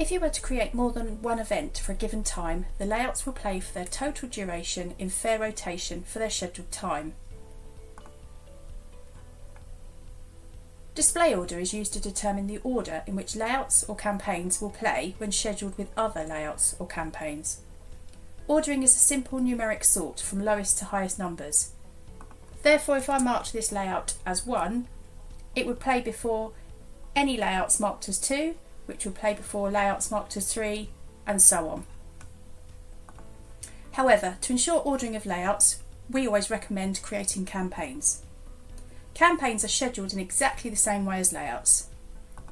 If you were to create more than one event for a given time, the layouts will play for their total duration in fair rotation for their scheduled time. Display order is used to determine the order in which layouts or campaigns will play when scheduled with other layouts or campaigns. Ordering is a simple numeric sort from lowest to highest numbers. Therefore, if I marked this layout as 1, it would play before any layouts marked as 2, which would play before layouts marked as 3, and so on. However, to ensure ordering of layouts, we always recommend creating campaigns. Campaigns are scheduled in exactly the same way as layouts.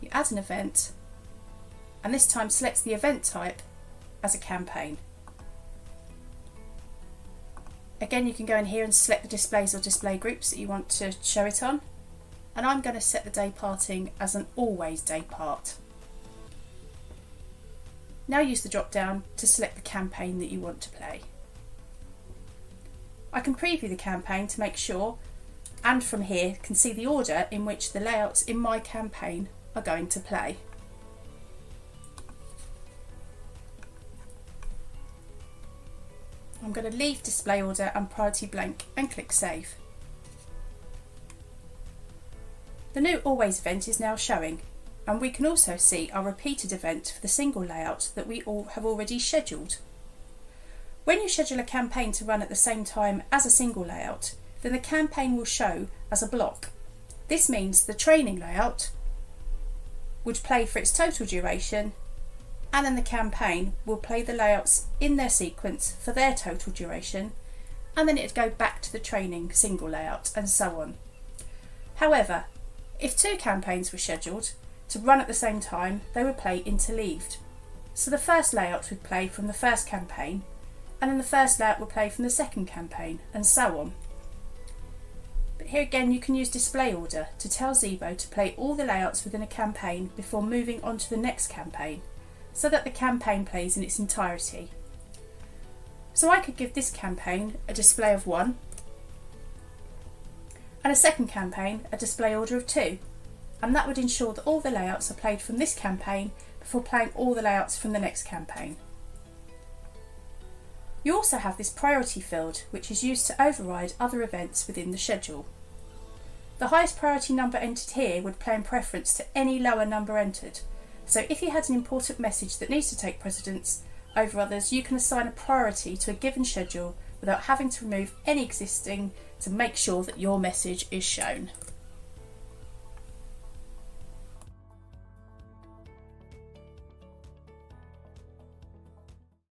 You add an event, and this time select the event type as a campaign. Again, you can go in here and select the displays or display groups that you want to show it on, and I'm going to set the day parting as an always day part. Now use the drop down to select the campaign that you want to play. I can preview the campaign to make sure, and from here can see the order in which the layouts in my campaign are going to play. I'm going to leave display order and priority blank and click save. The new always event is now showing, and we can also see our repeated event for the single layout that we all have already scheduled. When you schedule a campaign to run at the same time as a single layout, then the campaign will show as a block. This means the training layout would play for its total duration, and then the campaign will play the layouts in their sequence for their total duration, and then it'd go back to the training single layout, and so on. However, if 2 campaigns were scheduled to run at the same time, they would play interleaved. So the first layout would play from the first campaign, and then the first layout would play from the second campaign, and so on. But here again, you can use display order to tell Xibo to play all the layouts within a campaign before moving on to the next campaign, so that the campaign plays in its entirety. So I could give this campaign a display of 1, and a second campaign a display order of 2, and that would ensure that all the layouts are played from this campaign before playing all the layouts from the next campaign. You also have this priority field, which is used to override other events within the schedule. The highest priority number entered here would play in preference to any lower number entered, so if you had an important message that needs to take precedence over others, you can assign a priority to a given schedule without having to remove any existing to make sure that your message is shown.